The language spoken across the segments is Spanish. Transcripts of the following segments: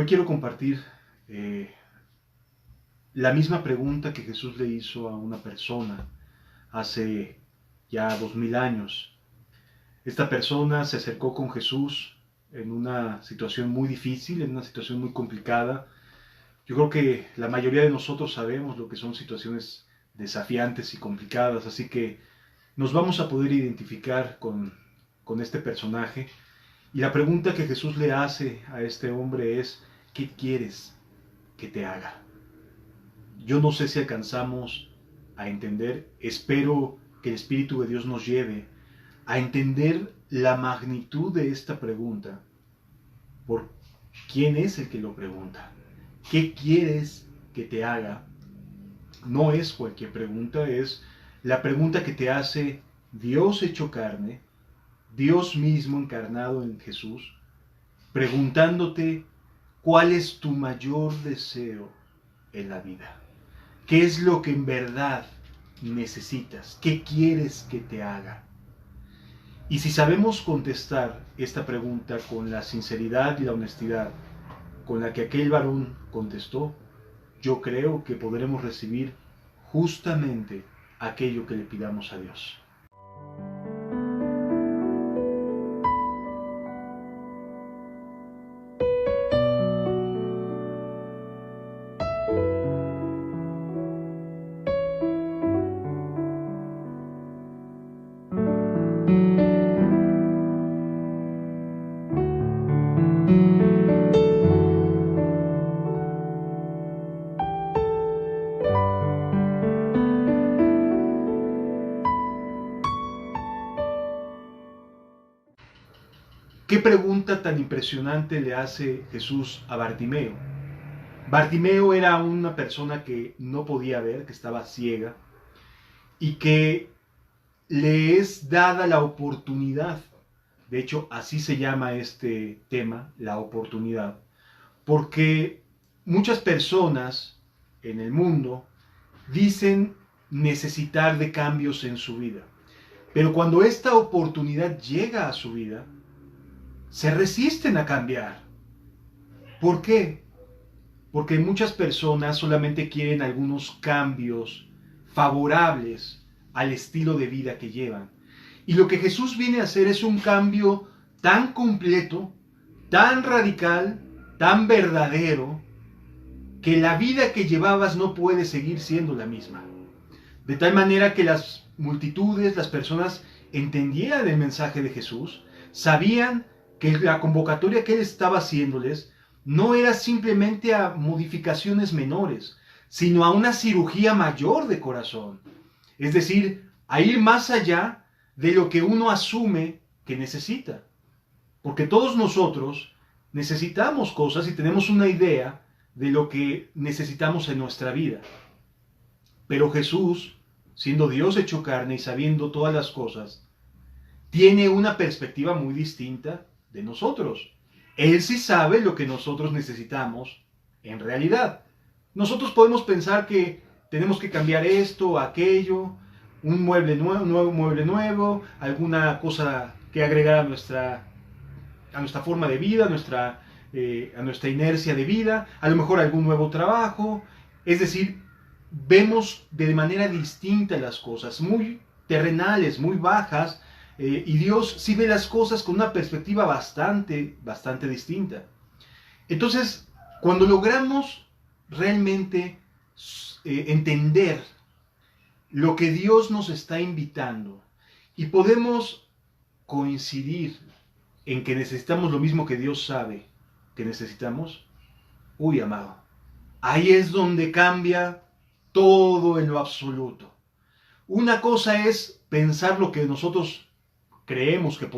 Hoy quiero compartir la misma pregunta que Jesús le hizo a una persona hace ya 2000 años. Esta persona se acercó con Jesús en una situación muy difícil, en una situación muy complicada. Yo creo que la mayoría de nosotros sabemos lo que son situaciones desafiantes y complicadas, así que nos vamos a poder identificar con este personaje. Y la pregunta que Jesús le hace a este hombre es: ¿qué quieres que te haga? Yo no sé si alcanzamos a entender, espero que el Espíritu de Dios nos lleve a entender la magnitud de esta pregunta. ¿Por quién es el que lo pregunta? ¿Qué quieres que te haga? No es cualquier pregunta, es la pregunta que te hace Dios hecho carne, Dios mismo encarnado en Jesús, preguntándote cuál es tu mayor deseo en la vida. ¿Qué es lo que en verdad necesitas? ¿Qué quieres que te haga? Y si sabemos contestar esta pregunta con la sinceridad y la honestidad con la que aquel varón contestó, yo creo que podremos recibir justamente aquello que le pidamos a Dios. ¿Qué pregunta tan impresionante le hace Jesús a Bartimeo? Bartimeo era una persona que no podía ver, que estaba ciega, y que le es dada la oportunidad. De hecho, así se llama este tema, la oportunidad, porque muchas personas en el mundo dicen necesitar de cambios en su vida, pero cuando esta oportunidad llega a su vida, se resisten a cambiar. ¿Por qué? Porque muchas personas solamente quieren algunos cambios favorables al estilo de vida que llevan. Y lo que Jesús viene a hacer es un cambio tan completo, tan radical, tan verdadero, que la vida que llevabas no puede seguir siendo la misma. De tal manera que las multitudes, las personas entendieran el mensaje de Jesús, sabían que la convocatoria que él estaba haciéndoles no era simplemente a modificaciones menores, sino a una cirugía mayor de corazón. Es decir, a ir más allá de lo que uno asume que necesita. Porque todos nosotros necesitamos cosas y tenemos una idea de lo que necesitamos en nuestra vida. Pero Jesús, siendo Dios hecho carne y sabiendo todas las cosas, tiene una perspectiva muy distinta de nosotros. Él sí sabe lo que nosotros necesitamos en realidad. Nosotros podemos pensar que tenemos que cambiar esto, aquello, un mueble nuevo, alguna cosa que agregar a nuestra forma de vida, a nuestra inercia de vida, a lo mejor algún nuevo trabajo. Es decir, vemos de manera distinta las cosas, muy terrenales, muy bajas, y Dios sí ve las cosas con una perspectiva bastante distinta. Entonces, cuando logramos realmente entender lo que Dios nos está invitando y podemos coincidir en que necesitamos lo mismo que Dios sabe que necesitamos, uy, amado, ahí es donde cambia todo en lo absoluto. Una cosa es pensar lo que nosotros creemos que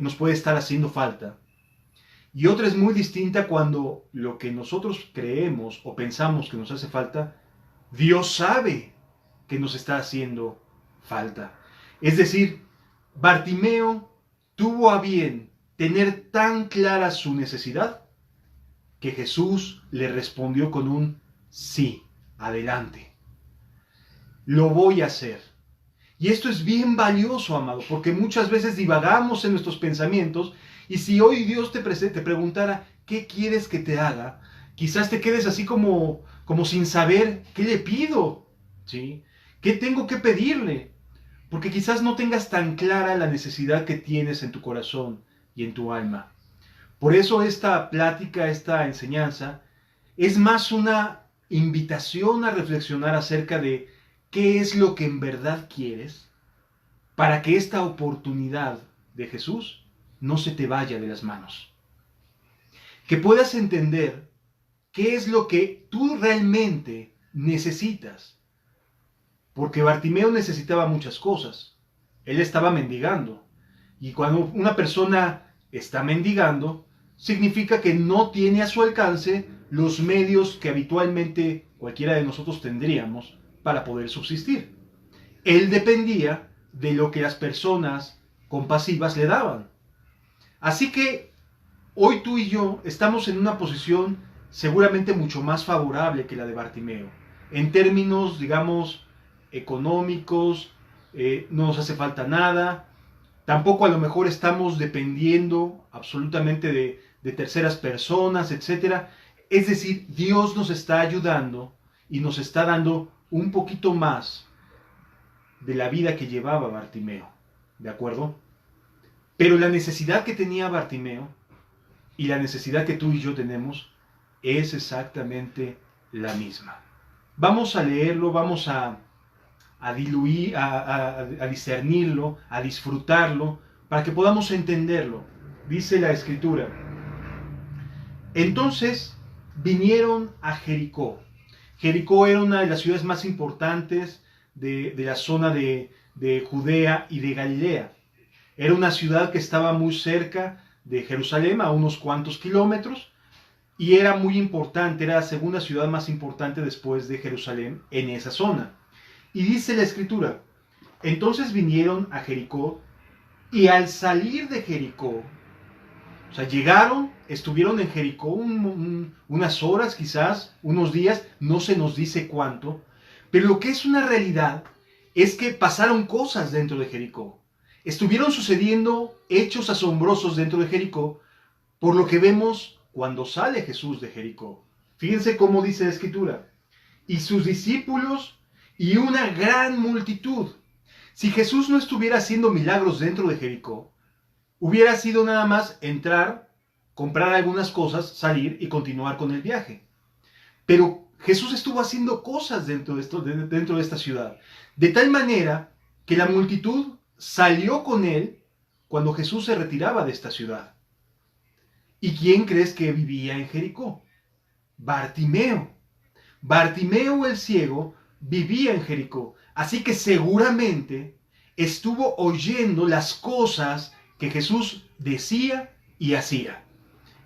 nos puede estar haciendo falta. Y otra es muy distinta cuando lo que nosotros creemos o pensamos que nos hace falta, Dios sabe que nos está haciendo falta. Es decir, Bartimeo tuvo a bien tener tan clara su necesidad que Jesús le respondió con un sí, adelante. Lo voy a hacer. Y esto es bien valioso, amado, porque muchas veces divagamos en nuestros pensamientos, y si hoy Dios te preguntara, ¿qué quieres que te haga? Quizás te quedes así como sin saber qué le pido, ¿sí? ¿Qué tengo que pedirle? Porque quizás no tengas tan clara la necesidad que tienes en tu corazón y en tu alma. Por eso esta plática, esta enseñanza, es más una invitación a reflexionar acerca de qué es lo que en verdad quieres para que esta oportunidad de Jesús no se te vaya de las manos. Que puedas entender qué es lo que tú realmente necesitas. Porque Bartimeo necesitaba muchas cosas. Él estaba mendigando. Y cuando una persona está mendigando, significa que no tiene a su alcance los medios que habitualmente cualquiera de nosotros tendríamos para poder subsistir. Él dependía de lo que las personas compasivas le daban. Así que hoy tú y yo estamos en una posición seguramente mucho más favorable que la de Bartimeo. En términos, digamos, económicos, no nos hace falta nada. Tampoco a lo mejor estamos dependiendo absolutamente de terceras personas, etc. Es decir, Dios nos está ayudando y nos está dando un poquito más de la vida que llevaba Bartimeo. ¿De acuerdo? Pero la necesidad que tenía Bartimeo y la necesidad que tú y yo tenemos es exactamente la misma. Vamos a leerlo, vamos a diluir, a discernirlo, a disfrutarlo, para que podamos entenderlo. Dice la Escritura: entonces vinieron a Jericó. Jericó era una de las ciudades más importantes de la zona de Judea y de Galilea. Era una ciudad que estaba muy cerca de Jerusalén, a unos cuantos kilómetros, y era muy importante, era la segunda ciudad más importante después de Jerusalén en esa zona. Y dice la Escritura: entonces vinieron a Jericó, y al salir de Jericó, o sea, llegaron, estuvieron en Jericó unas horas, quizás, unos días, no se nos dice cuánto, pero lo que es una realidad es que pasaron cosas dentro de Jericó. Estuvieron sucediendo hechos asombrosos dentro de Jericó, por lo que vemos cuando sale Jesús de Jericó. Fíjense cómo dice la Escritura: y sus discípulos y una gran multitud. Si Jesús no estuviera haciendo milagros dentro de Jericó, hubiera sido nada más entrar, comprar algunas cosas, salir y continuar con el viaje. Pero Jesús estuvo haciendo cosas dentro de esta ciudad, de tal manera que la multitud salió con él cuando Jesús se retiraba de esta ciudad. ¿Y quién crees que vivía en Jericó? Bartimeo. Bartimeo el ciego vivía en Jericó, así que seguramente estuvo oyendo las cosas que Jesús decía y hacía.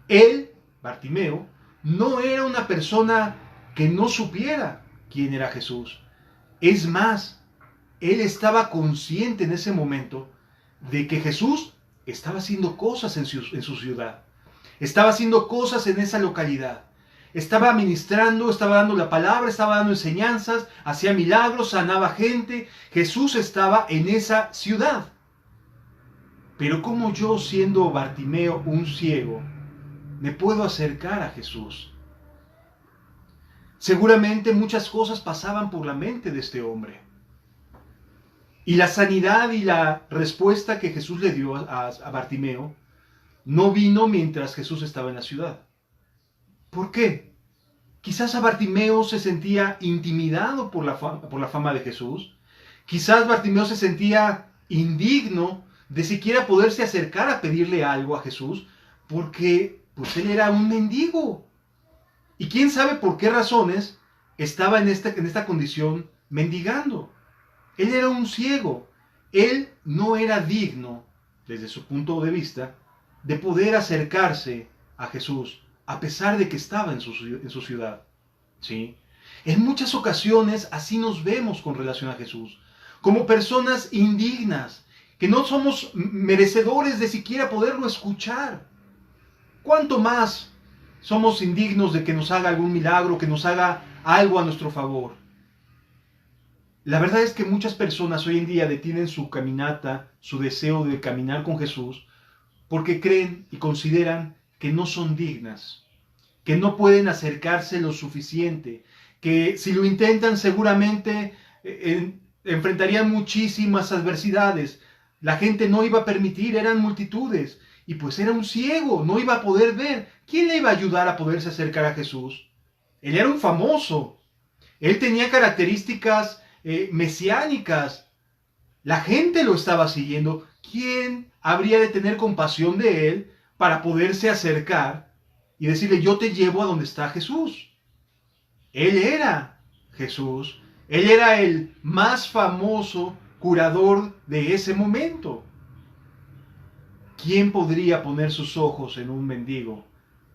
Él, Bartimeo, no era una persona que no supiera quién era Jesús. Es más, él estaba consciente en ese momento de que Jesús estaba haciendo cosas en su ciudad. Estaba haciendo cosas en esa localidad. Estaba ministrando, estaba dando la palabra, estaba dando enseñanzas, hacía milagros, sanaba gente. Jesús estaba en esa ciudad. Pero ¿cómo yo, siendo Bartimeo, un ciego, me puedo acercar a Jesús? Seguramente muchas cosas pasaban por la mente de este hombre. Y la sanidad y la respuesta que Jesús le dio a Bartimeo no vino mientras Jesús estaba en la ciudad. ¿Por qué? Quizás a Bartimeo se sentía intimidado por la fama de Jesús. Quizás Bartimeo se sentía indigno de siquiera poderse acercar a pedirle algo a Jesús, porque pues él era un mendigo. Y quién sabe por qué razones estaba en esta condición mendigando. Él era un ciego. Él no era digno, desde su punto de vista, de poder acercarse a Jesús, a pesar de que estaba en su ciudad. ¿Sí? En muchas ocasiones así nos vemos con relación a Jesús, como personas indignas, que no somos merecedores de siquiera poderlo escuchar. ¿Cuánto más somos indignos de que nos haga algún milagro, que nos haga algo a nuestro favor? La verdad es que muchas personas hoy en día detienen su caminata, su deseo de caminar con Jesús, porque creen y consideran que no son dignas, que no pueden acercarse lo suficiente, que si lo intentan seguramente enfrentarían muchísimas adversidades. La gente no iba a permitir, eran multitudes, y pues era un ciego, no iba a poder ver. ¿Quién le iba a ayudar a poderse acercar a Jesús? Él era un famoso, él tenía características mesiánicas, la gente lo estaba siguiendo. ¿Quién habría de tener compasión de él para poderse acercar y decirle, yo te llevo a donde está Jesús? Él era Jesús, él era el más famoso curador de ese momento. ¿Quién podría poner sus ojos en un mendigo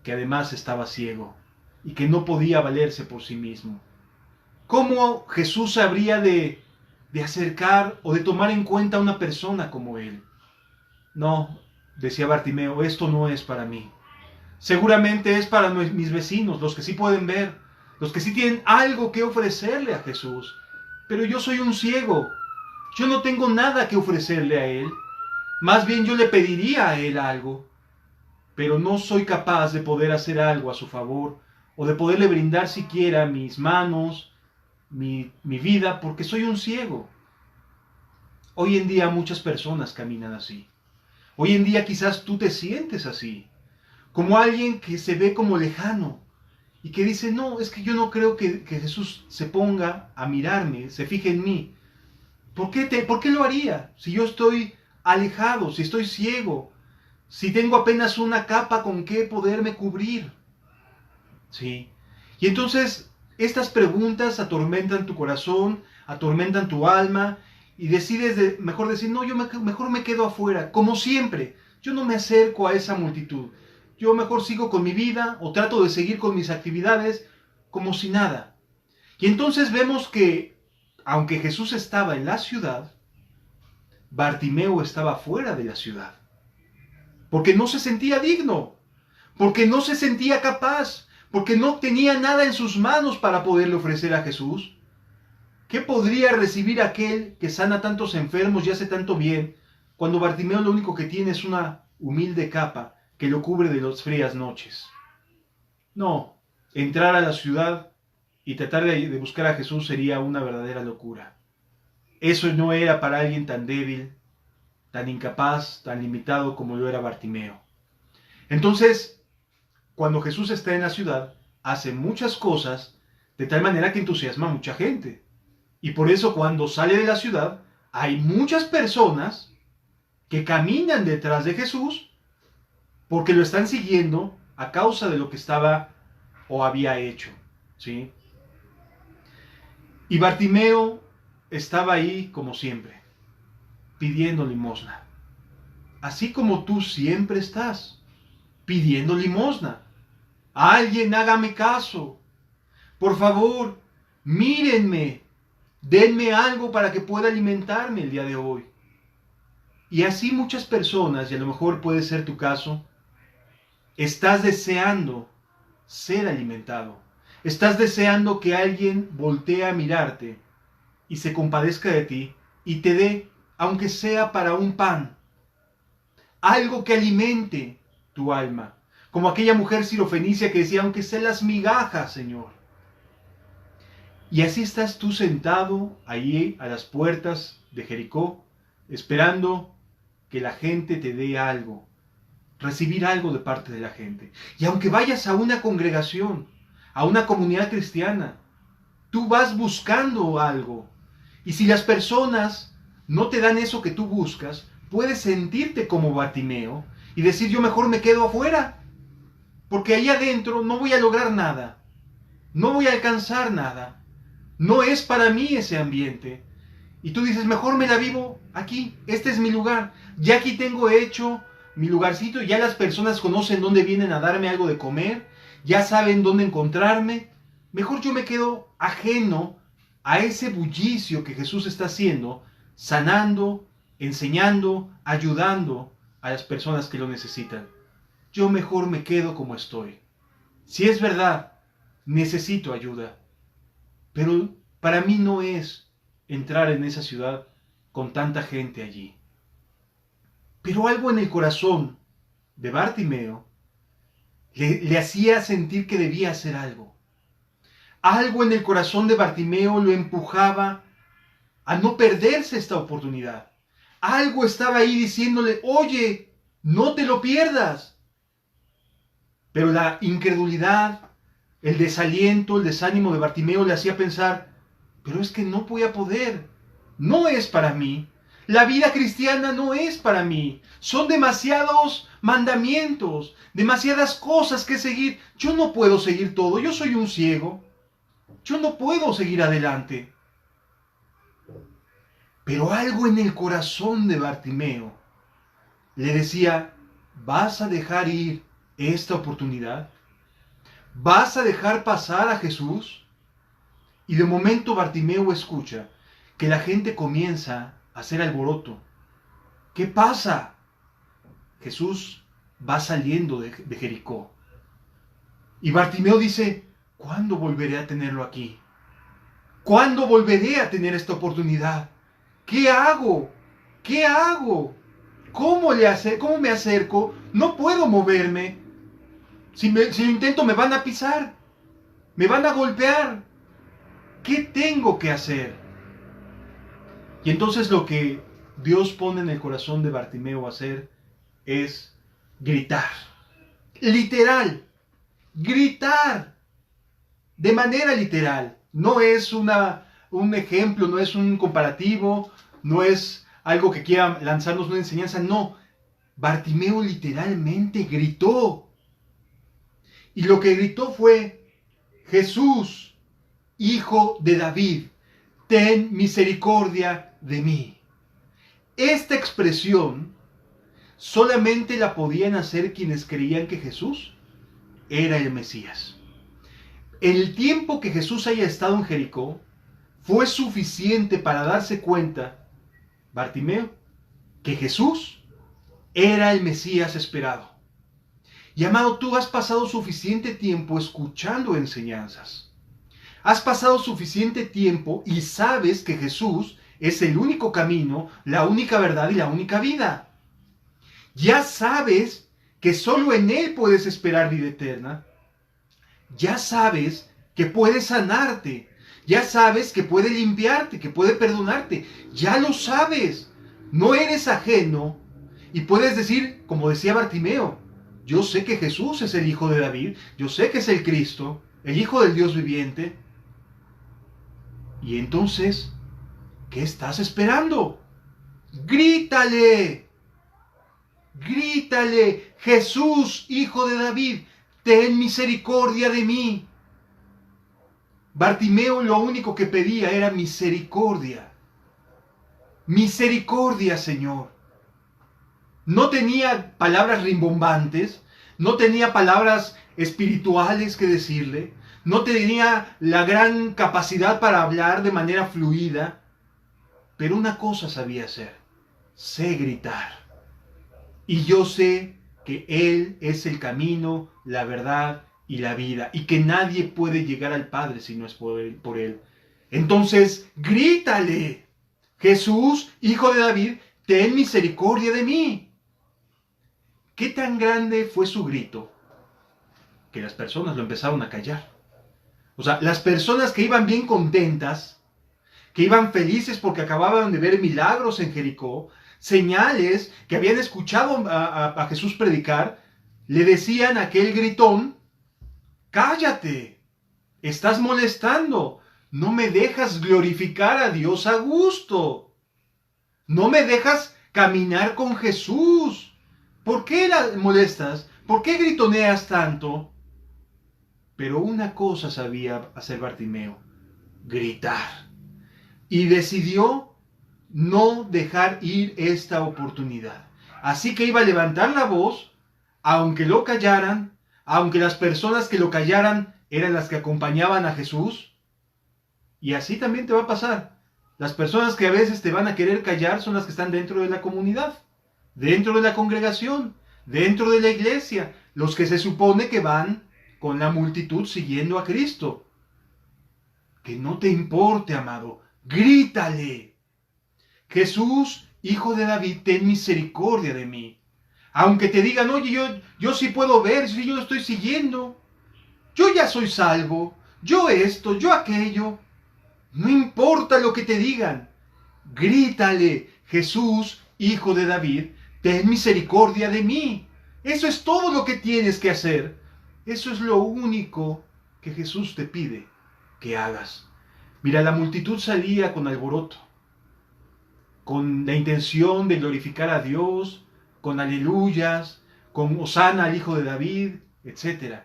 que además estaba ciego y que no podía valerse por sí mismo? ¿Cómo Jesús habría de acercar o de tomar en cuenta a una persona como él? No, decía Bartimeo, esto no es para mí. Seguramente es para mis vecinos, los que sí pueden ver, los que sí tienen algo que ofrecerle a Jesús. Pero yo soy un ciego, yo no tengo nada que ofrecerle a él. Más bien yo le pediría a él algo, pero no soy capaz de poder hacer algo a su favor o de poderle brindar siquiera mis manos, mi vida, porque soy un ciego. Hoy en día muchas personas caminan así. Hoy en día quizás tú te sientes así, como alguien que se ve como lejano y que dice, no, es que yo no creo que Jesús se ponga a mirarme, se fije en mí. ¿Por qué lo haría? Si yo estoy alejado, si estoy ciego, si tengo apenas una capa con que poderme cubrir. ¿Sí? Y entonces estas preguntas atormentan tu corazón, atormentan tu alma y decides mejor decir, no, yo mejor me quedo afuera, como siempre. Yo no me acerco a esa multitud. Yo mejor sigo con mi vida o trato de seguir con mis actividades como si nada. Y entonces vemos que, aunque Jesús estaba en la ciudad, Bartimeo estaba fuera de la ciudad. Porque no se sentía digno, porque no se sentía capaz, porque no tenía nada en sus manos para poderle ofrecer a Jesús. ¿Qué podría recibir aquel que sana tantos enfermos y hace tanto bien, cuando Bartimeo lo único que tiene es una humilde capa que lo cubre de las frías noches? No, entrar a la ciudad y tratar de buscar a Jesús sería una verdadera locura. Eso no era para alguien tan débil, tan incapaz, tan limitado como lo era Bartimeo. Entonces, cuando Jesús está en la ciudad, hace muchas cosas de tal manera que entusiasma a mucha gente. Y por eso cuando sale de la ciudad, hay muchas personas que caminan detrás de Jesús porque lo están siguiendo a causa de lo que estaba o había hecho. ¿Sí? Y Bartimeo estaba ahí como siempre, pidiendo limosna. Así como tú siempre estás, pidiendo limosna. Alguien hágame caso. Por favor, mírenme. Denme algo para que pueda alimentarme el día de hoy. Y así muchas personas, y a lo mejor puede ser tu caso, estás deseando ser alimentado. Estás deseando que alguien voltee a mirarte y se compadezca de ti y te dé, aunque sea para un pan, algo que alimente tu alma. Como aquella mujer sirofenicia que decía, aunque sea las migajas, Señor. Y así estás tú sentado ahí a las puertas de Jericó, esperando que la gente te dé algo, recibir algo de parte de la gente. Y aunque vayas a una congregación, a una comunidad cristiana, tú vas buscando algo. Y si las personas no te dan eso que tú buscas, puedes sentirte como Bartimeo y decir, yo mejor me quedo afuera, porque ahí adentro no voy a lograr nada, no voy a alcanzar nada. No es para mí ese ambiente. Y tú dices, mejor me la vivo aquí. Este es mi lugar. Ya aquí tengo hecho mi lugarcito. Ya las personas conocen dónde vienen a darme algo de comer. Ya saben dónde encontrarme. Mejor yo me quedo ajeno a ese bullicio que Jesús está haciendo, sanando, enseñando, ayudando a las personas que lo necesitan. Yo mejor me quedo como estoy. Si es verdad, necesito ayuda. Pero para mí no es entrar en esa ciudad con tanta gente allí. Pero algo en el corazón de Bartimeo le hacía sentir que debía hacer algo. Algo en el corazón de Bartimeo lo empujaba a no perderse esta oportunidad. Algo estaba ahí diciéndole, oye, no te lo pierdas. Pero la incredulidad, el desaliento, el desánimo de Bartimeo le hacía pensar, pero es que no voy a poder, no es para mí. La vida cristiana no es para mí. Son demasiados mandamientos, demasiadas cosas que seguir. Yo no puedo seguir todo, yo soy un ciego. Yo no puedo seguir adelante. Pero algo en el corazón de Bartimeo le decía, ¿vas a dejar ir esta oportunidad? ¿Vas a dejar pasar a Jesús? Y de momento Bartimeo escucha que la gente comienza a hacer alboroto. ¿Qué pasa? Jesús va saliendo de Jericó. Y Bartimeo dice, ¿cuándo volveré a tenerlo aquí? ¿Cuándo volveré a tener esta oportunidad? ¿Qué hago? ¿Qué hago? ¿Cómo me acerco? No puedo moverme. Si lo intento me van a pisar. Me van a golpear. ¿Qué tengo que hacer? Y entonces lo que Dios pone en el corazón de Bartimeo a hacer es gritar. Literal. Gritar. De manera literal. No es un ejemplo, no es un comparativo, no es algo que quiera lanzarnos una enseñanza. No. Bartimeo literalmente gritó. Y lo que gritó fue, Jesús, Hijo de David, ten misericordia de mí. Esta expresión solamente la podían hacer quienes creían que Jesús era el Mesías. El tiempo que Jesús haya estado en Jericó fue suficiente para darse cuenta, Bartimeo, que Jesús era el Mesías esperado. Y amado, tú has pasado suficiente tiempo escuchando enseñanzas. Has pasado suficiente tiempo y sabes que Jesús es el único camino, la única verdad y la única vida. Ya sabes que solo en Él puedes esperar vida eterna. Ya sabes que puede sanarte. Ya sabes que puede limpiarte, que puede perdonarte. Ya lo sabes. No eres ajeno. Y puedes decir, como decía Bartimeo, yo sé que Jesús es el Hijo de David. Yo sé que es el Cristo, el Hijo del Dios viviente. Y entonces, ¿qué estás esperando? ¡Grítale! ¡Grítale! Jesús, Hijo de David, ten misericordia de mí. Bartimeo lo único que pedía era misericordia. Misericordia, Señor. No tenía palabras rimbombantes, no tenía palabras espirituales que decirle, no tenía la gran capacidad para hablar de manera fluida, pero una cosa sabía hacer, sé gritar. Y yo sé que Él es el camino, la verdad y la vida, y que nadie puede llegar al Padre si no es por Él. Entonces, grítale, Jesús, Hijo de David, ten misericordia de mí. ¿Qué tan grande fue su grito? Que las personas lo empezaron a callar. O sea, las personas que iban bien contentas, que iban felices porque acababan de ver milagros en Jericó, señales que habían escuchado a Jesús predicar, le decían a aquel gritón, cállate, estás molestando, no me dejas glorificar a Dios a gusto, no me dejas caminar con Jesús. ¿Por qué la molestas? ¿Por qué gritoneas tanto? Pero una cosa sabía hacer Bartimeo, gritar. Y decidió no dejar ir esta oportunidad. Así que iba a levantar la voz, aunque lo callaran, aunque las personas que lo callaran eran las que acompañaban a Jesús. Y así también te va a pasar. Las personas que a veces te van a querer callar son las que están dentro de la comunidad, dentro de la congregación, dentro de la iglesia, los que se supone que van con la multitud siguiendo a Cristo. Que no te importe, amado, grítale. Jesús, Hijo de David, ten misericordia de mí. Aunque te digan, oye, yo sí puedo ver, si yo lo estoy siguiendo. Yo ya soy salvo. Yo esto, yo aquello. No importa lo que te digan. Grítale, Jesús, hijo de David, ten misericordia de mí. Eso es todo lo que tienes que hacer. Eso es lo único que Jesús te pide que hagas. Mira, la multitud salía con alboroto, con la intención de glorificar a Dios, con aleluyas, con Hosana al hijo de David, etc.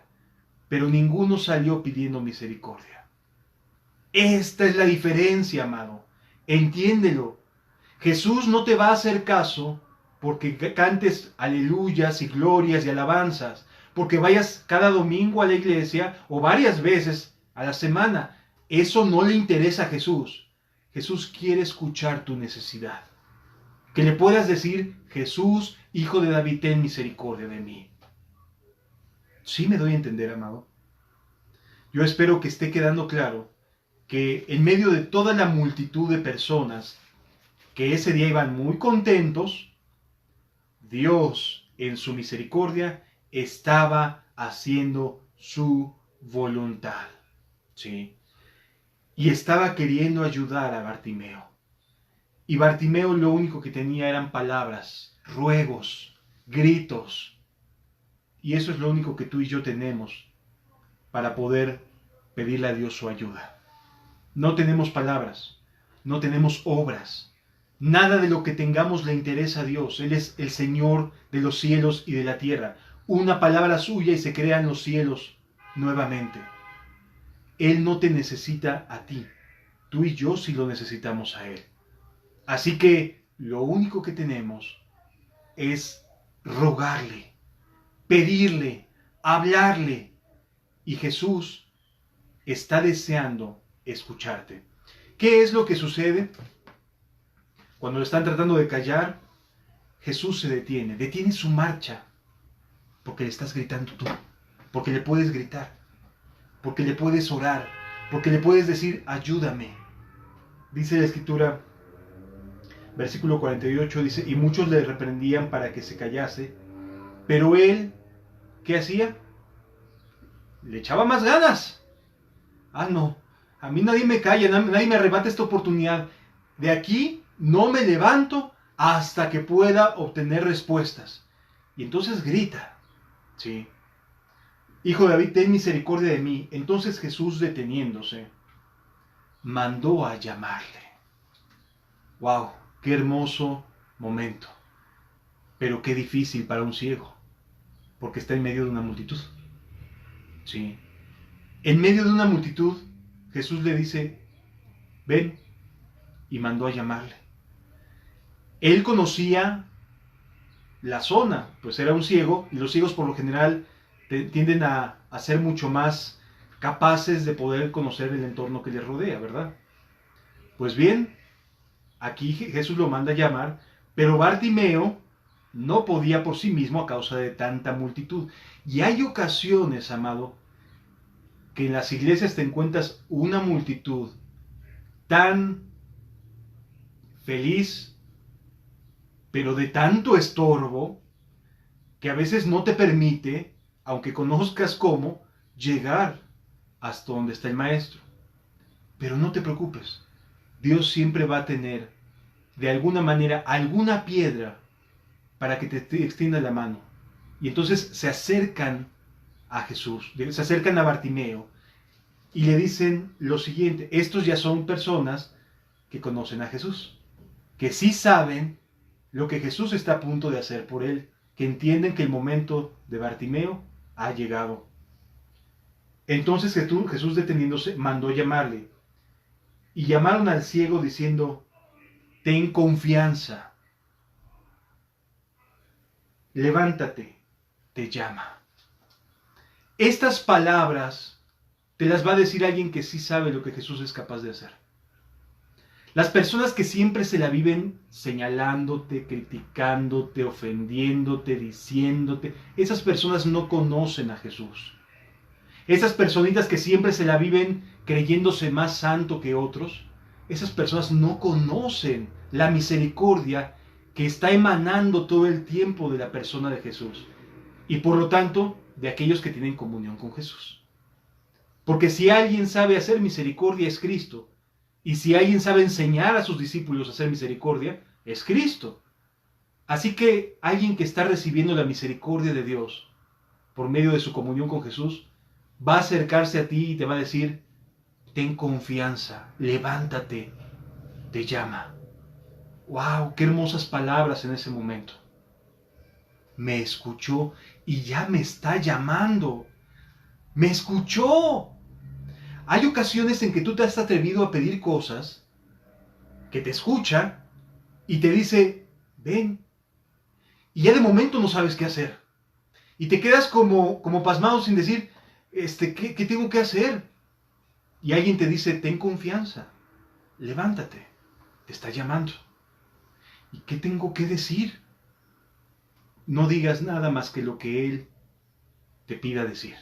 Pero ninguno salió pidiendo misericordia. Esta es la diferencia, amado. Entiéndelo. Jesús no te va a hacer caso porque cantes aleluyas y glorias y alabanzas, porque vayas cada domingo a la iglesia o varias veces a la semana. Eso no le interesa a Jesús. Jesús quiere escuchar tu necesidad. Que le puedas decir, Jesús, hijo de David, ten misericordia de mí. ¿Sí me doy a entender, amado? Yo espero que esté quedando claro que en medio de toda la multitud de personas que ese día iban muy contentos, Dios en su misericordia estaba haciendo su voluntad. ¿Sí? Y estaba queriendo ayudar a Bartimeo. Y Bartimeo lo único que tenía eran palabras, ruegos, gritos. Y eso es lo único que tú y yo tenemos para poder pedirle a Dios su ayuda. No tenemos palabras, no tenemos obras. Nada de lo que tengamos le interesa a Dios. Él es el Señor de los cielos y de la tierra. Una palabra suya y se crean los cielos nuevamente. Él no te necesita a ti. Tú y yo sí lo necesitamos a Él. Así que lo único que tenemos es rogarle, pedirle, hablarle. Y Jesús está deseando escucharte. ¿Qué es lo que sucede? Cuando lo están tratando de callar, Jesús se detiene su marcha, porque le estás gritando tú, porque le puedes gritar, porque le puedes orar, porque le puedes decir, ayúdame. Dice la Escritura, versículo 48, dice, y muchos le reprendían para que se callase, pero él, ¿qué hacía? Le echaba más ganas. Ah, no, a mí nadie me calla, nadie me arrebata esta oportunidad. De aquí no me levanto hasta que pueda obtener respuestas. Y entonces grita, ¿sí? Hijo de David, ten misericordia de mí. Entonces Jesús, deteniéndose, mandó a llamarle. ¡Wow! ¡Qué hermoso momento! Pero qué difícil para un ciego, porque está en medio de una multitud. ¿Sí? En medio de una multitud, Jesús le dice, ven, y mandó a llamarle. Él conocía la zona, pues era un ciego, y los ciegos por lo general tienden a ser mucho más capaces de poder conocer el entorno que les rodea, ¿verdad? Pues bien, aquí Jesús lo manda a llamar, pero Bartimeo no podía por sí mismo a causa de tanta multitud. Y hay ocasiones, amado, que en las iglesias te encuentras una multitud tan feliz, pero de tanto estorbo, que a veces no te permite, aunque conozcas cómo, llegar hasta donde está el maestro. Pero no te preocupes, Dios siempre va a tener, de alguna manera, alguna piedra para que te extienda la mano. Y entonces se acercan a Jesús, se acercan a Bartimeo y le dicen lo siguiente. Estos ya son personas que conocen a Jesús, que sí saben lo que Jesús está a punto de hacer por él, que entienden que el momento de Bartimeo ha llegado. Entonces Jesús, deteniéndose, mandó llamarle. Y llamaron al ciego diciendo, ten confianza, levántate, te llama. Estas palabras te las va a decir alguien que sí sabe lo que Jesús es capaz de hacer. Las personas que siempre se la viven señalándote, criticándote, ofendiéndote, diciéndote, esas personas no conocen a Jesús. Esas personitas que siempre se la viven creyéndose más santo que otros, esas personas no conocen la misericordia que está emanando todo el tiempo de la persona de Jesús y por lo tanto de aquellos que tienen comunión con Jesús. Porque si alguien sabe hacer misericordia es Cristo, y si alguien sabe enseñar a sus discípulos a hacer misericordia es Cristo. Así que alguien que está recibiendo la misericordia de Dios por medio de su comunión con Jesús va a acercarse a ti y te va a decir: ten confianza, levántate, te llama. ¡Wow! ¡Qué hermosas palabras en ese momento! Me escuchó y ya me está llamando. ¡Me escuchó! Hay ocasiones en que tú te has atrevido a pedir cosas, que te escucha y te dice: ven. Y ya de momento no sabes qué hacer. Y te quedas como pasmado sin decir: ¿qué tengo que hacer? Y alguien te dice: ten confianza, levántate, te está llamando. ¿Y qué tengo que decir? No digas nada más que lo que Él te pida decir.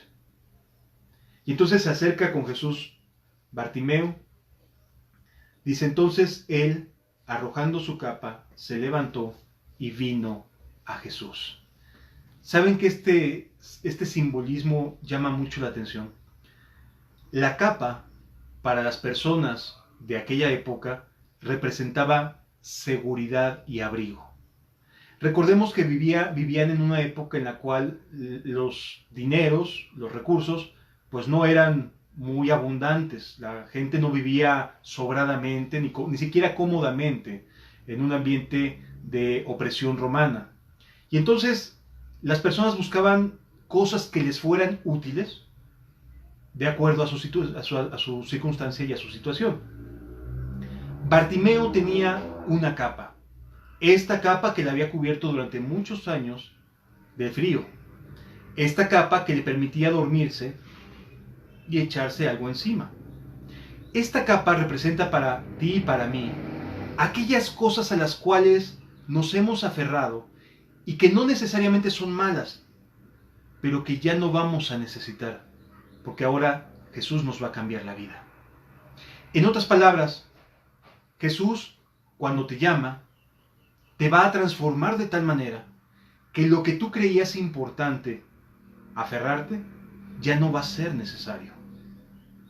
Y entonces se acerca con Jesús Bartimeo. Dice: entonces él, arrojando su capa, se levantó y vino a Jesús. ¿Saben que este simbolismo llama mucho la atención? La capa, para las personas de aquella época, representaba seguridad y abrigo. Recordemos que vivían en una época en la cual los dineros, los recursos, pues no eran muy abundantes. La gente no vivía sobradamente, ni siquiera cómodamente, en un ambiente de opresión romana. Y entonces las personas buscaban cosas que les fueran útiles de acuerdo a su circunstancia y a su situación. Bartimeo tenía una capa. Esta capa que le había cubierto durante muchos años de frío. Esta capa que le permitía dormirse y echarse algo encima. Esta capa representa para ti y para mí aquellas cosas a las cuales nos hemos aferrado y que no necesariamente son malas, pero que ya no vamos a necesitar, porque ahora Jesús nos va a cambiar la vida. En otras palabras, Jesús, cuando te llama, te va a transformar de tal manera que lo que tú creías importante aferrarte ya no va a ser necesario.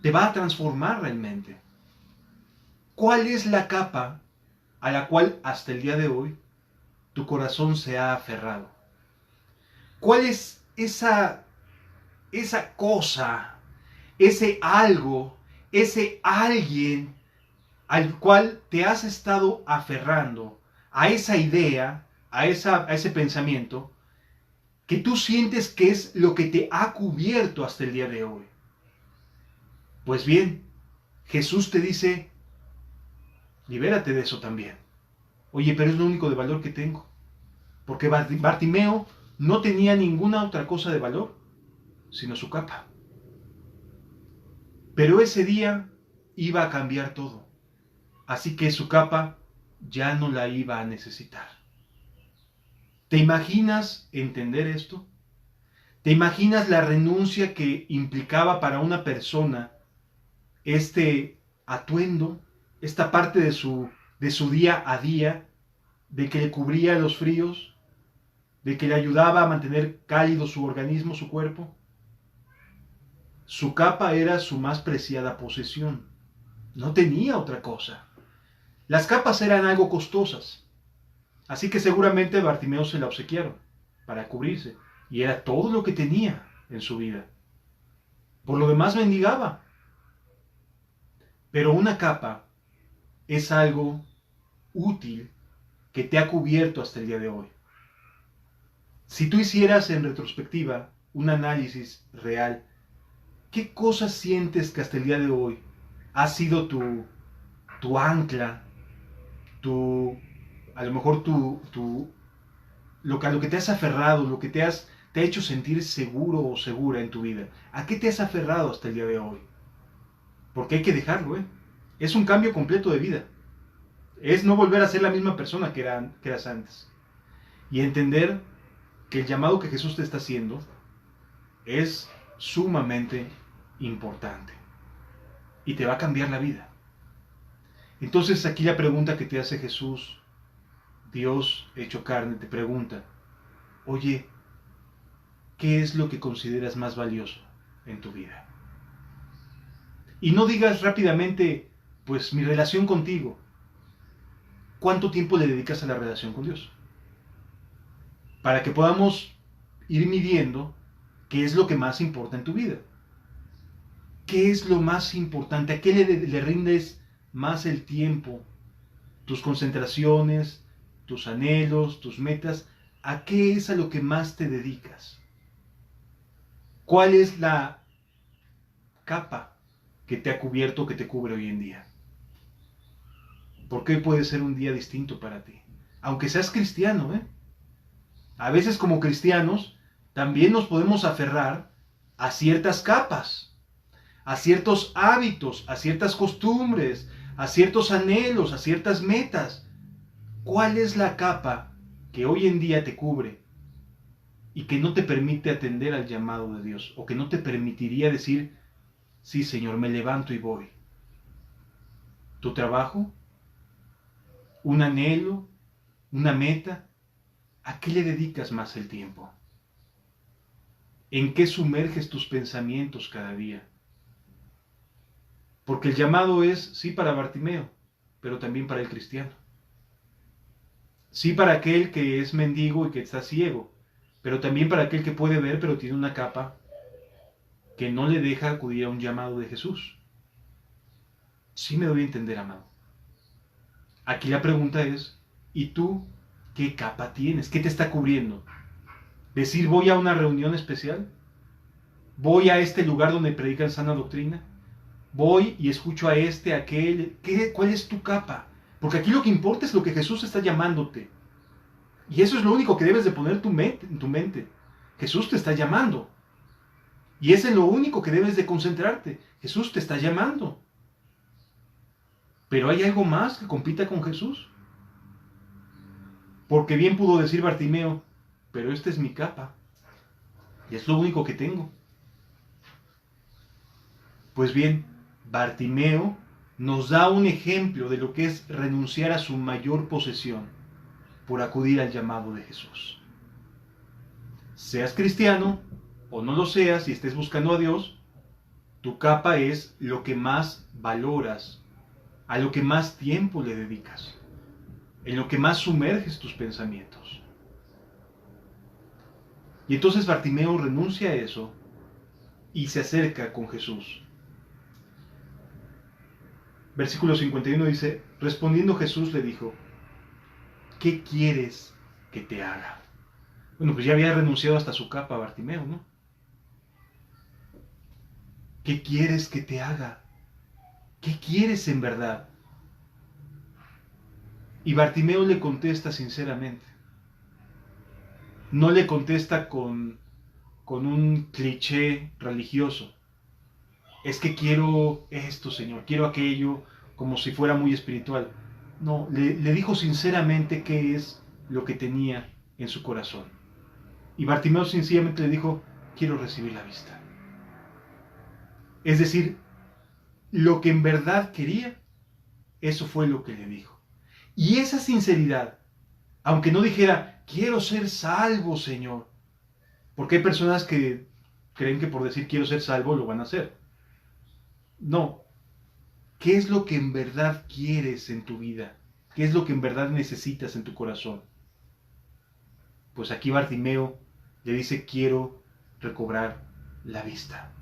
Te va a transformar realmente. ¿Cuál es la capa a la cual hasta el día de hoy tu corazón se ha aferrado? ¿Cuál es esa cosa, ese algo, ese alguien al cual te has estado aferrando, a esa idea, a ese pensamiento, que tú sientes que es lo que te ha cubierto hasta el día de hoy? Pues bien, Jesús te dice: libérate de eso también. Oye, pero es lo único de valor que tengo. Porque Bartimeo no tenía ninguna otra cosa de valor, sino su capa. Pero ese día iba a cambiar todo. Así que su capa ya no la iba a necesitar. ¿Te imaginas entender esto? ¿Te imaginas la renuncia que implicaba para una persona este atuendo, esta parte de su día a día, de que le cubría los fríos, de que le ayudaba a mantener cálido su organismo, su cuerpo? Su capa era su más preciada posesión. No tenía otra cosa. Las capas eran algo costosas, así que seguramente Bartimeo se la obsequiaron para cubrirse, y era todo lo que tenía en su vida. Por lo demás mendigaba. Pero una capa es algo útil que te ha cubierto hasta el día de hoy. Si tú hicieras en retrospectiva un análisis real, ¿qué cosas sientes que hasta el día de hoy ha sido tu ancla, a lo mejor a lo que te has aferrado, lo que te ha hecho sentir seguro o segura en tu vida? ¿A qué te has aferrado hasta el día de hoy? Porque hay que dejarlo, ¿eh? Es un cambio completo de vida. Es no volver a ser la misma persona que eras antes. Y entender que el llamado que Jesús te está haciendo es sumamente importante. Y te va a cambiar la vida. Entonces aquí la pregunta que te hace Jesús: Dios hecho carne te pregunta, oye, ¿qué es lo que consideras más valioso en tu vida? Y no digas rápidamente, pues mi relación contigo. ¿Cuánto tiempo le dedicas a la relación con Dios? Para que podamos ir midiendo qué es lo que más importa en tu vida. ¿Qué es lo más importante? ¿A qué le rindes más el tiempo? Tus concentraciones, tus anhelos, tus metas. ¿A qué es a lo que más te dedicas? ¿Cuál es la capa que te ha cubierto, que te cubre hoy en día? Porque hoy puede ser un día distinto para ti. Aunque seas cristiano, ¿eh? A veces como cristianos también nos podemos aferrar a ciertas capas, a ciertos hábitos, a ciertas costumbres, a ciertos anhelos, a ciertas metas. ¿Cuál es la capa que hoy en día te cubre y que no te permite atender al llamado de Dios? O que no te permitiría decir, sí, Señor, me levanto y voy. ¿Tu trabajo? ¿Un anhelo? ¿Una meta? ¿A qué le dedicas más el tiempo? ¿En qué sumerges tus pensamientos cada día? Porque el llamado es, sí, para Bartimeo, pero también para el cristiano. Sí, para aquel que es mendigo y que está ciego, pero también para aquel que puede ver, pero tiene una capa que no le deja acudir a un llamado de Jesús. Sí me doy a entender, amado. Aquí la pregunta es, ¿y tú qué capa tienes? ¿Qué te está cubriendo? ¿Decir voy a una reunión especial? ¿Voy a este lugar donde predican sana doctrina? ¿Voy y escucho a este, a aquel? ¿Cuál es tu capa? Porque aquí lo que importa es lo que Jesús está llamándote. Y eso es lo único que debes de poner en tu mente. Jesús te está llamando. Y es en lo único que debes de concentrarte. Jesús te está llamando. Pero ¿hay algo más que compita con Jesús? Porque bien pudo decir Bartimeo, pero esta es mi capa. Y es lo único que tengo. Pues bien, Bartimeo nos da un ejemplo de lo que es renunciar a su mayor posesión por acudir al llamado de Jesús. Seas cristiano o no lo seas y estés buscando a Dios, tu capa es lo que más valoras, a lo que más tiempo le dedicas, en lo que más sumerges tus pensamientos. Y entonces Bartimeo renuncia a eso y se acerca con Jesús. Versículo 51 dice, respondiendo Jesús le dijo, ¿qué quieres que te haga? Bueno, pues ya había renunciado hasta su capa Bartimeo, ¿no? ¿Qué quieres que te haga? ¿Qué quieres en verdad? Y Bartimeo le contesta sinceramente. No le contesta con un cliché religioso. Es que quiero esto, Señor, quiero aquello, como si fuera muy espiritual. No, le dijo sinceramente qué es lo que tenía en su corazón. Y Bartimeo sencillamente le dijo, quiero recibir la vista. Es decir, lo que en verdad quería, eso fue lo que le dijo. Y esa sinceridad, aunque no dijera, quiero ser salvo, Señor, porque hay personas que creen que por decir quiero ser salvo lo van a hacer. No, ¿qué es lo que en verdad quieres en tu vida? ¿Qué es lo que en verdad necesitas en tu corazón? Pues aquí Bartimeo le dice, quiero recobrar la vista.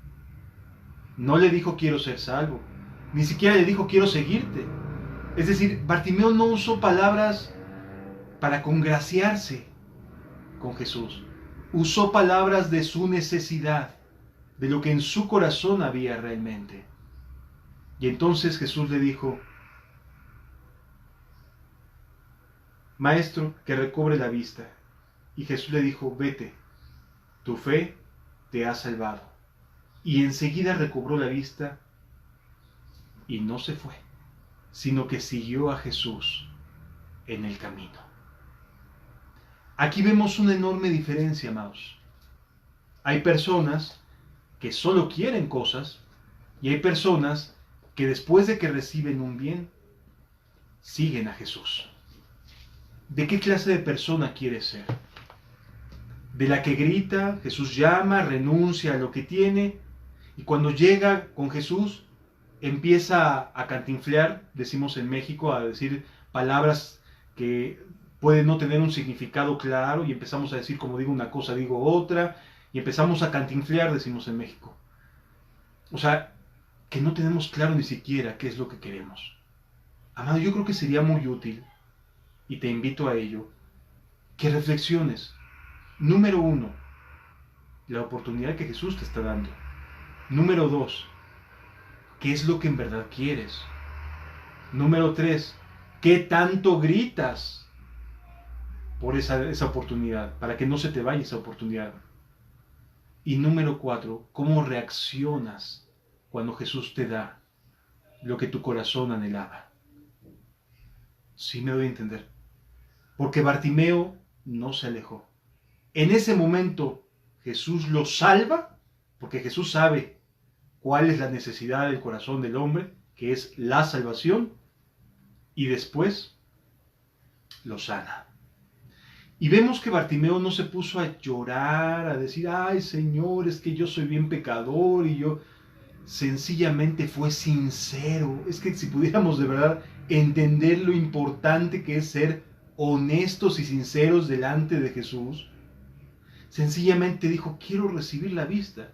No le dijo, quiero ser salvo. Ni siquiera le dijo, quiero seguirte. Es decir, Bartimeo no usó palabras para congraciarse con Jesús. Usó palabras de su necesidad, de lo que en su corazón había realmente. Y entonces Jesús le dijo, Maestro, que recobre la vista. Y Jesús le dijo, vete, tu fe te ha salvado. Y enseguida recobró la vista y no se fue, sino que siguió a Jesús en el camino. Aquí vemos una enorme diferencia, amados. Hay personas que solo quieren cosas y hay personas que después de que reciben un bien, siguen a Jesús. ¿De qué clase de persona quieres ser? ¿De la que grita, Jesús llama, renuncia a lo que tiene, y cuando llega con Jesús empieza a cantinflear, decimos en México, a decir palabras que pueden no tener un significado claro, y empezamos a decir, como digo una cosa, digo otra, y empezamos a cantinflear, decimos en México? O sea, que no tenemos claro ni siquiera qué es lo que queremos. Amado, yo creo que sería muy útil, y te invito a ello, que reflexiones. Número 1, la oportunidad que Jesús te está dando. Número 2, ¿qué es lo que en verdad quieres? Número 3, ¿qué tanto gritas por esa oportunidad, para que no se te vaya esa oportunidad? Y número 4, ¿cómo reaccionas cuando Jesús te da lo que tu corazón anhelaba? Sí me doy a entender. Porque Bartimeo no se alejó. En ese momento Jesús lo salva, porque Jesús sabe cuál es la necesidad del corazón del hombre, que es la salvación, y después lo sana. Y vemos que Bartimeo no se puso a llorar, a decir, ay Señor, es que yo soy bien pecador, y yo sencillamente fue sincero. Es que si pudiéramos de verdad entender lo importante que es ser honestos y sinceros delante de Jesús, sencillamente dijo, quiero recibir la vista.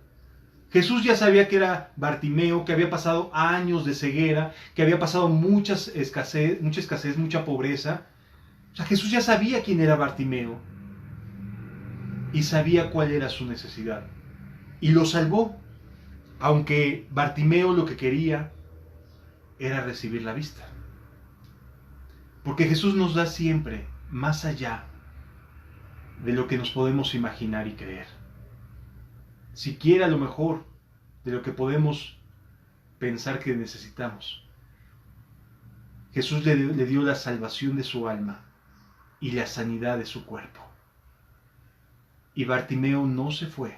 Jesús ya sabía que era Bartimeo, que había pasado años de ceguera, que había pasado mucha escasez, mucha pobreza. O sea, Jesús ya sabía quién era Bartimeo y sabía cuál era su necesidad. Y lo salvó, aunque Bartimeo lo que quería era recibir la vista. Porque Jesús nos da siempre más allá de lo que nos podemos imaginar y creer. Siquiera lo mejor de lo que podemos pensar que necesitamos. Jesús le dio la salvación de su alma y la sanidad de su cuerpo. Y Bartimeo no se fue,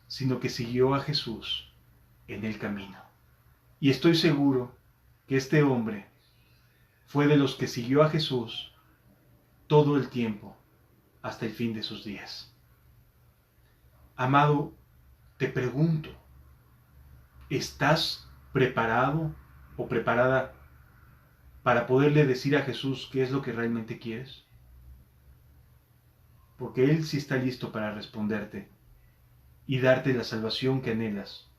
sino que siguió a Jesús en el camino. Y estoy seguro que este hombre fue de los que siguió a Jesús todo el tiempo hasta el fin de sus días. Amado, te pregunto, ¿estás preparado o preparada para poderle decir a Jesús qué es lo que realmente quieres? Porque Él sí está listo para responderte y darte la salvación que anhelas,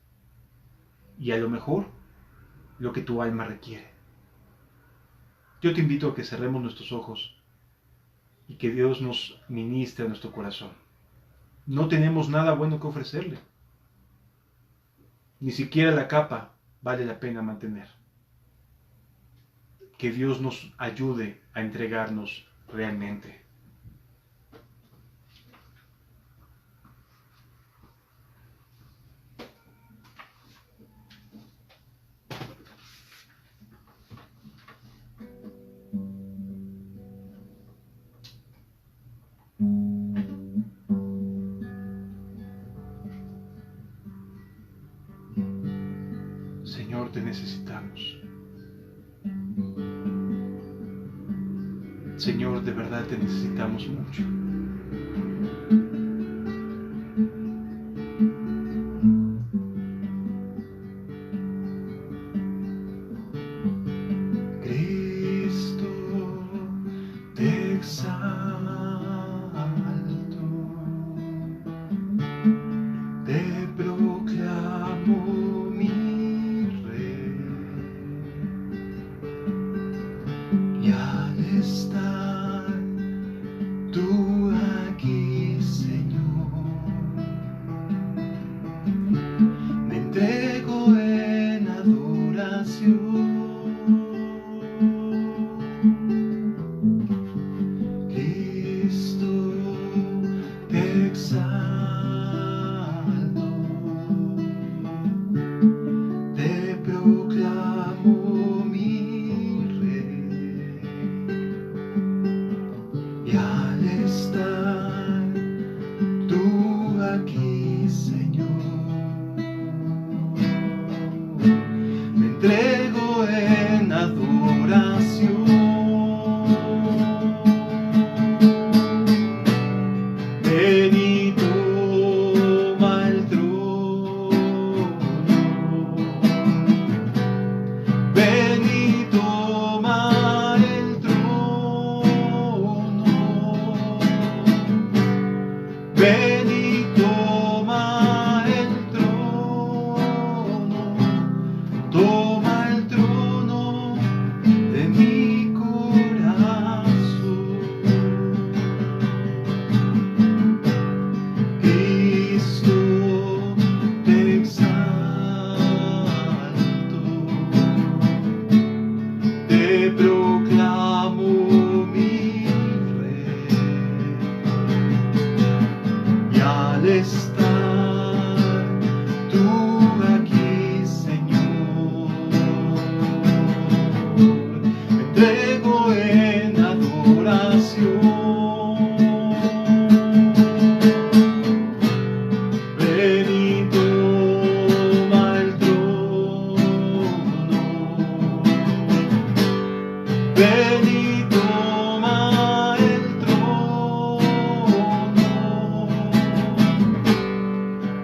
y a lo mejor lo que tu alma requiere. Yo te invito a que cerremos nuestros ojos y que Dios nos ministre a nuestro corazón. No tenemos nada bueno que ofrecerle. Ni siquiera la capa vale la pena mantener. Que Dios nos ayude a entregarnos realmente. Señor, te necesitamos. Señor, de verdad te necesitamos mucho. Cristo, te exalto, te proclamo mi Rey, y al estar tú aquí, Señor, me entrego en adoración. Cristo, te exalto, te proclamo mi Rey, y al estar tú aquí, Señor, me entrego en adoración. Ven y toma el trono.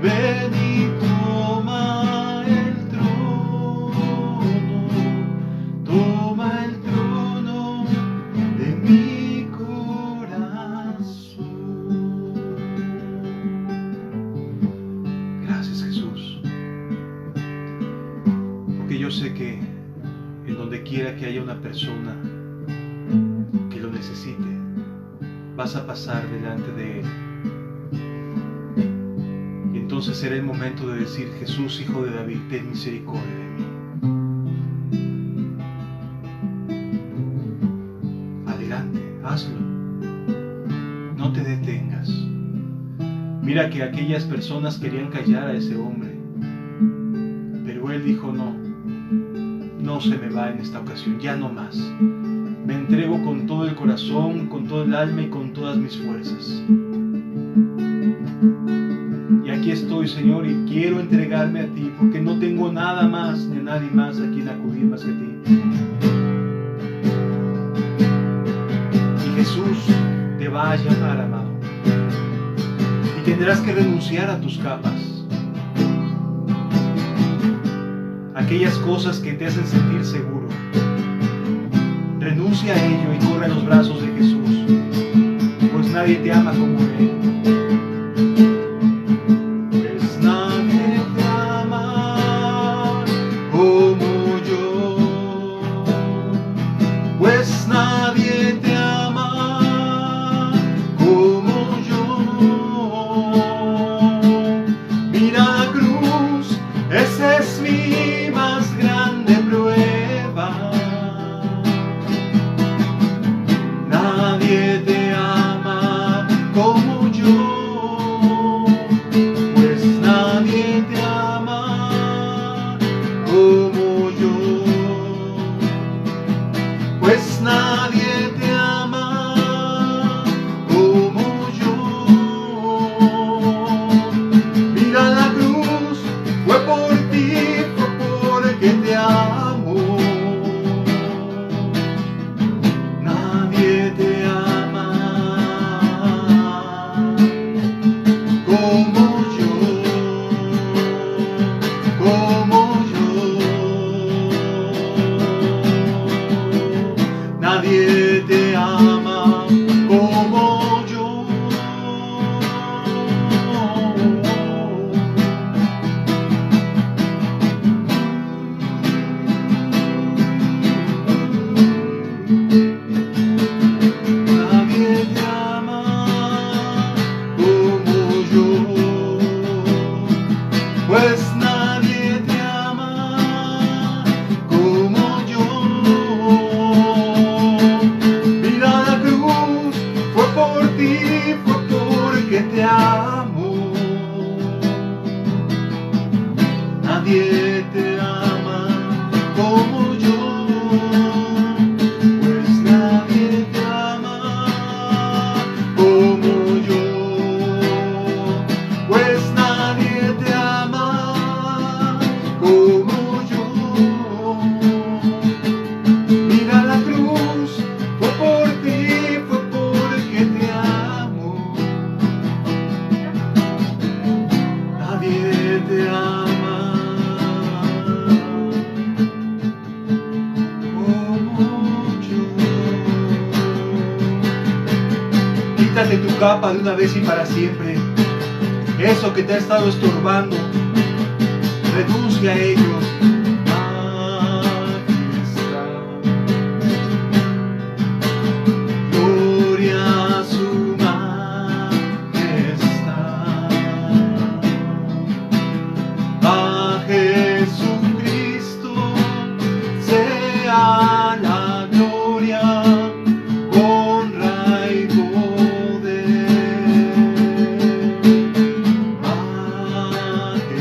Ven y toma el trono. Toma el trono de mi corazón. Gracias, Jesús. Porque yo sé que en donde quiera que haya una persona que lo necesite, vas a pasar delante de él. Y entonces será el momento de decir: Jesús, Hijo de David, ten misericordia de mí. Adelante, hazlo. No te detengas. Mira que aquellas personas querían callar a ese hombre, pero él dijo: no se me va en esta ocasión, ya no más. Me entrego con todo el corazón, con todo el alma y con todas mis fuerzas. Y aquí estoy, Señor, y quiero entregarme a ti, porque no tengo nada más ni nadie más a quien acudir más que a ti. Y Jesús te va a llamar, amado, y tendrás que renunciar a tus capas, aquellas cosas que te hacen sentir seguro. Renuncia a ello y corre a los brazos de Jesús, pues nadie te ama como Él. Pues nadie te ama como yo. Pues nadie te ama como yo. Mira la cruz, ese es mi más grande prueba. Nadie te ama como yo, pues nadie te ama como yo, pues nadie te ama como yo. Mira la cruz, fue por ti, fue porque te amo. Nadie te ama como yo, como yo. Nadie te ama como yo. Nadie te ama como yo, pues nadie te ama como yo. Mira la cruz, fue por ti, fue porque te amo. Nadie te ama como yo, pues nadie te ama como yo, pues nadie te ama como yo. Mira la cruz, fue por ti, fue porque te amo. Nadie te ama como yo. Quítate tu capa de una vez y para siempre. Eso que te ha estado estorbando, renuncia a ello. Aquí está. Gloria a su majestad. A Jesucristo sea la gloria, honra y poder. Majestad.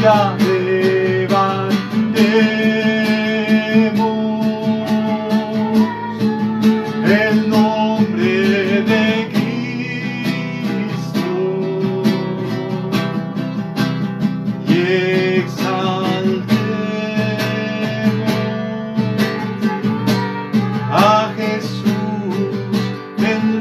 iglesia levantemos el nombre de Cristo y exaltemos a Jesús el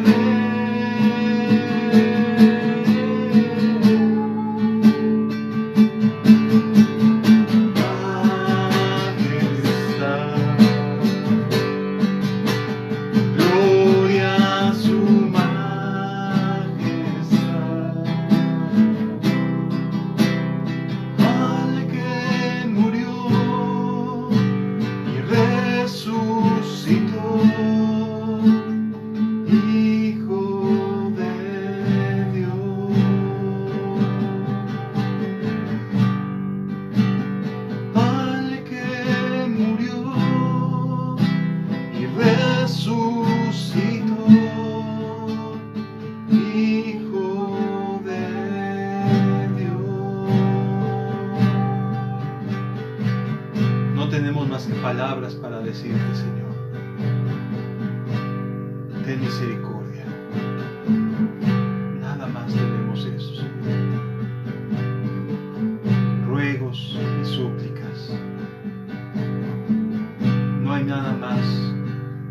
palabras para decirte, Señor, ten misericordia. Nada más tenemos eso, Señor. Ruegos y súplicas. No hay nada más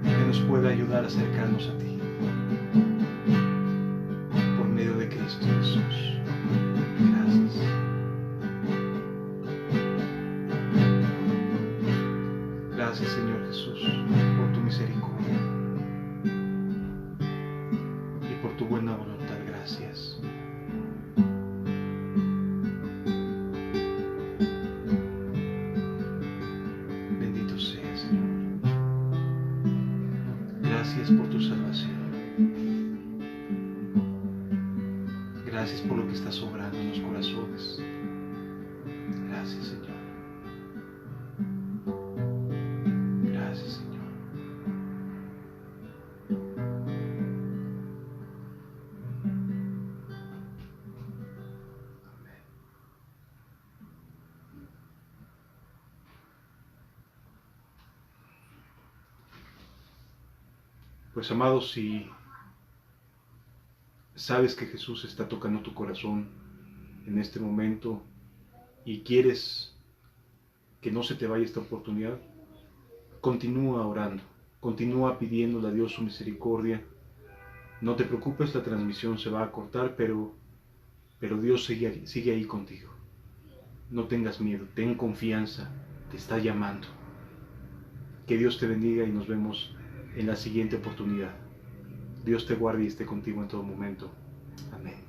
que nos pueda ayudar a acercarnos a ti. Por medio de Cristo Jesús. Gracias. Gracias, Señor Jesús, por tu misericordia y por tu buena voluntad. Gracias. Bendito sea, Señor. Gracias por tu salvación. Gracias por lo que estás obrando en los corazones. Gracias, Señor. Gracias, Señor. Amén. Pues, amados, si sabes que Jesús está tocando tu corazón en este momento y quieres que no se te vaya esta oportunidad, continúa orando, continúa pidiéndole a Dios su misericordia. No te preocupes, la transmisión se va a cortar, pero Dios sigue ahí contigo. No tengas miedo, ten confianza, te está llamando. Que Dios te bendiga y nos vemos en la siguiente oportunidad. Dios te guarde y esté contigo en todo momento. Amén.